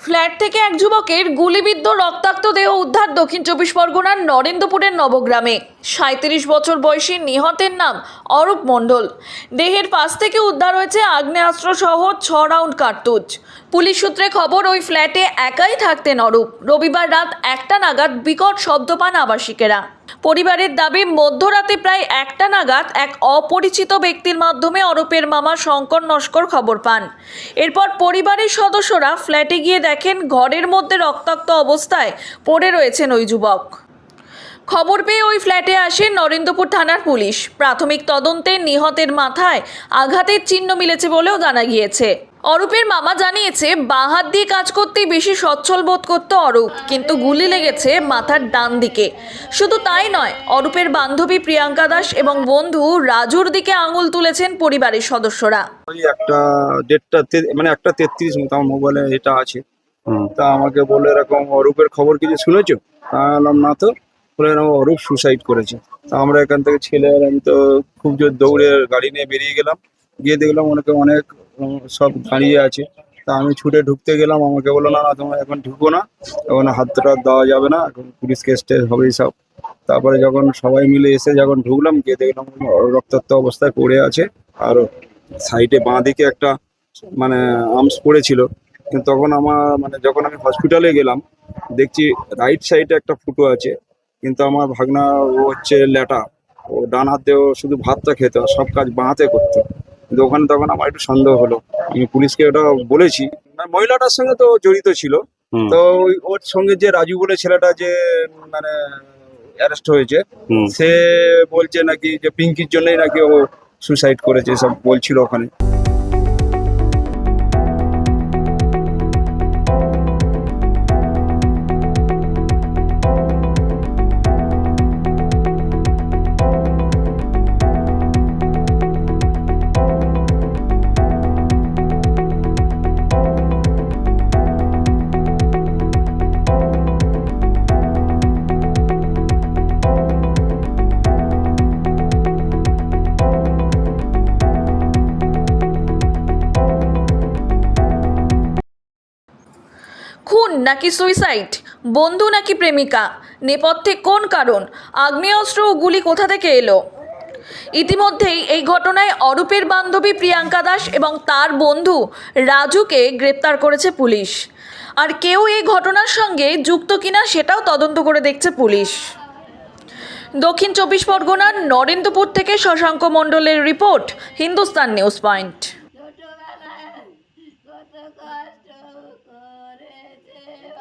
Flat থেকে এক যুবকের গুলিবিদ্ধ রক্তাক্ত দেহ উদ্ধার দক্ষিণ চব্বিশ পরগনার নরেন্দ্রপুরের নবগ্রামে। 37 বছর বয়সী নিহতের নাম অরূপ মণ্ডল। দেহের পাশ থেকে উদ্ধার হয়েছে আগ্নেয়াস্ত্র সহ 6 রাউন্ড কার্তুজ। পুলিশ সূত্রে খবর, ওই ফ্ল্যাটে একাই থাকতেন অরূপ। রবিবার রাত 1টা নাগাদ বিকট শব্দ পান আবাসিকেরা। পরিবারের দাবি, মধ্যরাতে প্রায় 1টা নাগাদ এক অপরিচিত ব্যক্তির মাধ্যমে অরূপের মামা শঙ্কর নস্কর খবর পান। এরপর পরিবারের সদস্যরা ফ্ল্যাটে গিয়ে দেখেন ঘরের মধ্যে রক্তাক্ত অবস্থায় পড়ে রয়েছেন ওই যুবক। খবর পেয়ে ওই ফ্ল্যাটে আসে নরেন্দ্রপুর থানার পুলিশ। প্রাথমিক তদন্তে নিহতের মাথায় আঘাতের চিহ্ন মিলেছে বলেও জানা গিয়েছে। অরূপের মামা জানিয়েছে, বাঁ হাত দিয়ে কাজ করতেই বেশি সচ্ছল বোধ করত অরূপ, কিন্তু গুলি লেগেছে মাথার ডান দিকে। শুধু তাই নয়, অরূপের বান্ধবী প্রিয়াঙ্কা দাস এবং বন্ধু রাজুর দিকে আঙুল তুলেছেন পরিবারের সদস্যরা। ওই একটা 1:33 মতো আমার মোবাইলে এটা আছে। তা আমাকে বলে, এরকম অরূপের খবর কিছু শুনেছো? বললাম না তো। বলে অরূপ সুসাইড করেছে। তা আমরা এখান থেকে ছেলে আর আমি তো খুব জোর দৌড়ে গাড়ি নিয়ে বেরিয়ে গেলাম। গিয়ে দেখলাম অনেক সব দাঁড়িয়ে আছে। তা আমি ছুটে ঢুকতে গেলাম, আমাকে বললো না তোমরা এখন ঢুকো না, এখন হাতটা দেওয়া যাবে না, এখন পুলিশ কেস টেস হবে সব। তারপরে যখন সবাই মিলে এসে যখন ঢুকলাম, গিয়ে দেখলাম রক্তাক্ত অবস্থায় পড়ে আছে। আর সাইডে বাঁ দিকে একটা আর্মস পড়েছিল। কিন্তু তখন যখন আমি হসপিটালে গেলাম, দেখছি রাইট সাইডে একটা ফুটো আছে। কিন্তু আমার ভাগনা ও হচ্ছে ল্যাটা, ও ডান হাতেও শুধু ভাতটা খেত, আর সব কাজ বাঁ হাতে করতো। কিন্তু ওখানে তখন আমার একটু সন্দেহ হলো। আমি পুলিশকে ওটা বলেছি। মহিলাটার সঙ্গে তো জড়িত ছিল। তো ওর সঙ্গে যে রাজু বলে ছেলেটা যে অ্যারেস্ট হয়েছে, সে বলছে নাকি যে পিঙ্কির জন্যই নাকি ও সুসাইড করেছে, সব বলছিল ওখানে। খুন নাকি সুইসাইড, বন্ধু নাকি প্রেমিকা, নেপথ্যে কোন কারণ, আগ্নেয়াস্ত্র ও গুলি কোথা থেকে এলো? ইতিমধ্যেই এই ঘটনায় অরূপের বান্ধবী প্রিয়াঙ্কা দাস এবং তার বন্ধু রাজুকে গ্রেপ্তার করেছে পুলিশ। আর কেউ এই ঘটনার সঙ্গে যুক্ত কিনা সেটাও তদন্ত করে দেখছে পুলিশ। দক্ষিণ চব্বিশ পরগনার নরেন্দ্রপুর থেকে শশাঙ্ক মণ্ডলের রিপোর্ট, হিন্দুস্তান নিউজ পয়েন্ট।